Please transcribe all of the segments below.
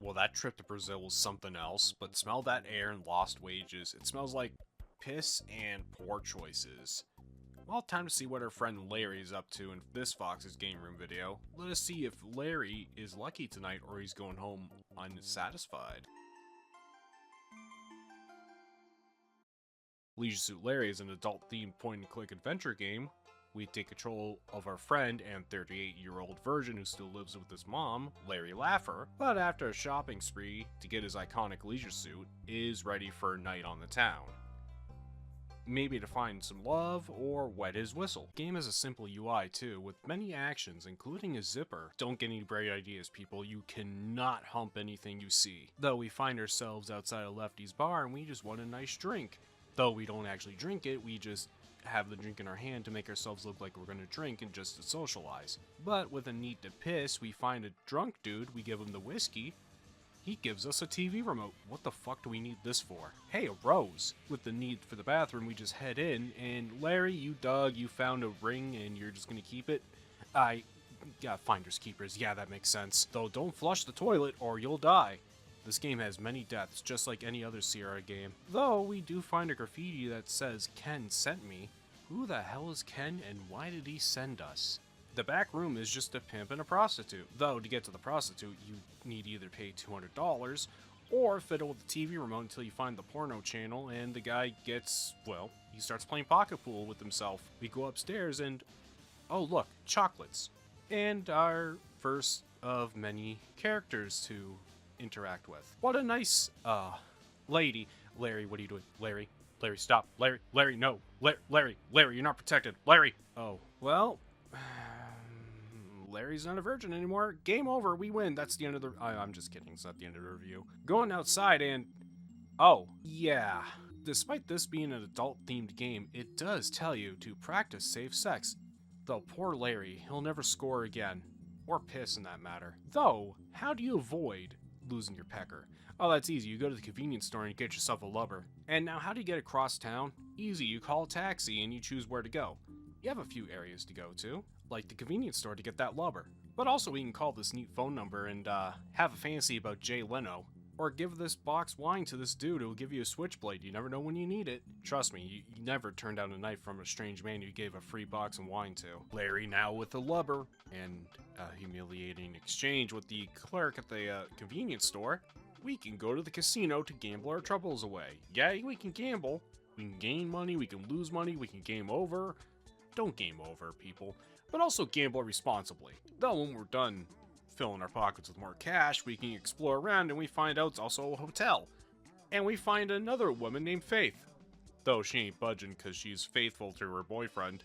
Well, that trip to Brazil was something else, but smell that air and lost wages. It smells like piss and poor choices. Well, time to see what our friend Larry is up to in this Fox's Game Room video. Let us see if Larry is lucky tonight or he's going home unsatisfied. Leisure Suit Larry is an adult-themed point-and-click adventure game. We take control of our friend and 38-year-old virgin who still lives with his mom, Larry Laffer, but after a shopping spree to get his iconic leisure suit, is ready for a night on the town. Maybe to find some love or wet his whistle. Game has a simple UI too, with many actions, including a zipper. Don't get any bright ideas, people. You cannot hump anything you see. Though we find ourselves outside of Lefty's bar and we just want a nice drink. Though we don't actually drink it, we just have the drink in our hand to make ourselves look like we're gonna drink and just to socialize. But with a need to piss, we find a drunk dude, we give him the whiskey. He gives us a TV remote. What the fuck do we need this for? Hey, a rose. With the need for the bathroom, we just head in, and Larry, you found a ring and you're just gonna keep it? Yeah, finders keepers, yeah, that makes sense. Though don't flush the toilet or you'll die. This game has many deaths, just like any other Sierra game. Though we do find a graffiti that says, Ken sent me. Who the hell is Ken and why did he send us? The back room is just a pimp and a prostitute. Though to get to the prostitute, you need either pay $200 or fiddle with the TV remote until you find the porno channel and the guy gets, well, he starts playing pocket pool with himself. We go upstairs and, oh look, chocolates. And our first of many characters to interact with. What a nice, lady. Larry, what are you doing? Larry, stop. Larry, no. Larry, you're not protected. Larry. Oh, well, Larry's not a virgin anymore. Game over. We win. That's the end of the... I'm just kidding. It's not the end of the review. Going outside and... Oh, yeah. Despite this being an adult-themed game, it does tell you to practice safe sex. Though poor Larry, he'll never score again. Or piss in that matter. Though, how do you avoid losing your pecker? Oh, that's easy. You go to the convenience store and you get yourself a lubber. And now how do you get across town? Easy. You call a taxi and you choose where to go. You have a few areas to go to, like the convenience store to get that lubber. But also we can call this neat phone number and have a fantasy about Jay Leno. Or give this box wine to this dude who will give you a switchblade. You never know when you need it. Trust me, you never turn down a knife from a strange man you gave a free box of wine to. Larry now with the lubber and a humiliating exchange with the clerk at the convenience store. We can go to the casino to gamble our troubles away. Yeah, we can gamble. We can gain money, we can lose money, we can game over. Don't game over, people. But also gamble responsibly. Though when we're done filling our pockets with more cash, we can explore around and we find out it's also a hotel. And we find another woman named Faith. Though she ain't budging because she's faithful to her boyfriend.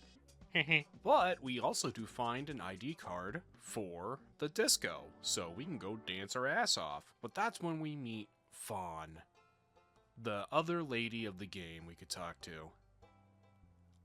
But we also do find an ID card for the disco, so we can go dance our ass off. But that's when we meet Fawn, the other lady of the game we could talk to.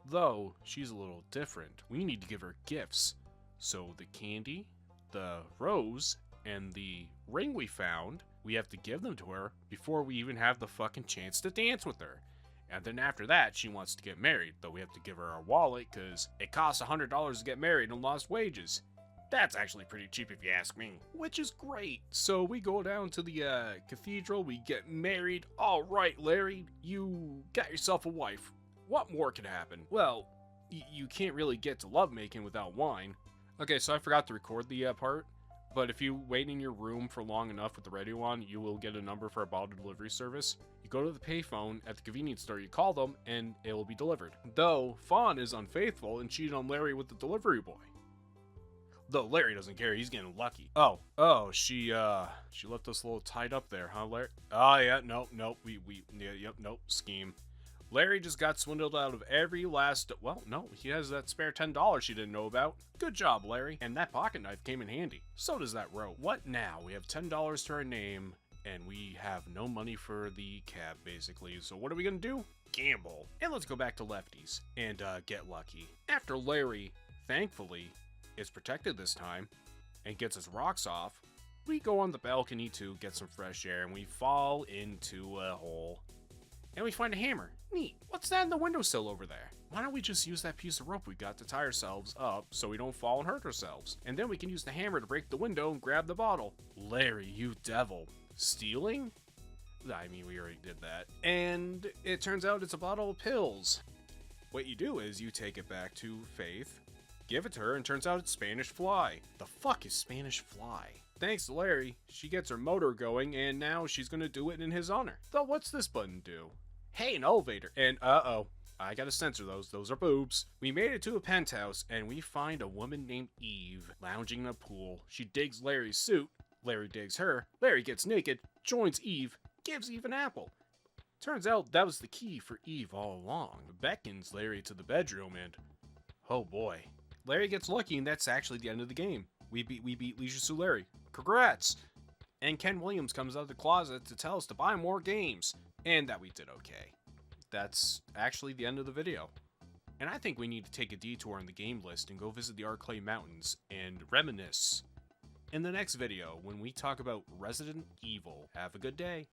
Though she's a little different, we need to give her gifts. So the candy, the rose, and the ring we found, we have to give them to her before we even have the fucking chance to dance with her. And then after that, she wants to get married, though we have to give her our wallet because it costs $100 to get married and lost wages. That's actually pretty cheap if you ask me, which is great. So we go down to the cathedral, we get married. All right, Larry, you got yourself a wife. What more could happen? Well, you can't really get to lovemaking without wine. Okay, so I forgot to record the part, but if you wait in your room for long enough with the radio on, you will get a number for a bottle delivery service. You go to the payphone at the convenience store, you call them, and it will be delivered. Though, Fawn is unfaithful and cheated on Larry with the delivery boy. Though Larry doesn't care, he's getting lucky. Oh, she left us a little tied up there, huh, Larry? Oh, yeah, nope, nope, scheme. Larry just got swindled out of every last... Well, no, he has that spare $10 she didn't know about. Good job, Larry. And that pocket knife came in handy. So does that rope. What now? We have $10 to our name, and we have no money for the cab, basically. So what are we gonna do? Gamble. And let's go back to Lefty's and get lucky. After Larry, thankfully, is protected this time and gets his rocks off, we go on the balcony to get some fresh air, and we fall into a hole. And we find a hammer. Neat. What's that in the windowsill over there? Why don't we just use that piece of rope we got to tie ourselves up so we don't fall and hurt ourselves? And then we can use the hammer to break the window and grab the bottle. Larry, you devil. Stealing? I mean, we already did that. And it turns out it's a bottle of pills. What you do is you take it back to Faith, give it to her, and turns out it's Spanish Fly. The fuck is Spanish Fly? Thanks to Larry, she gets her motor going, and now she's gonna do it in his honor. Though, what's this button do? Hey, an elevator. And uh-oh. I gotta censor those. Those are boobs. We made it to a penthouse, and we find a woman named Eve lounging in a pool. She digs Larry's suit. Larry digs her. Larry gets naked, joins Eve, gives Eve an apple. Turns out that was the key for Eve all along. Beckons Larry to the bedroom, and oh boy. Larry gets lucky, and that's actually the end of the game. We beat Leisure Suit Larry. Congrats! And Ken Williams comes out of the closet to tell us to buy more games, and that we did okay. That's actually the end of the video. And I think we need to take a detour in the game list and go visit the Arclay Mountains and reminisce in the next video when we talk about Resident Evil. Have a good day.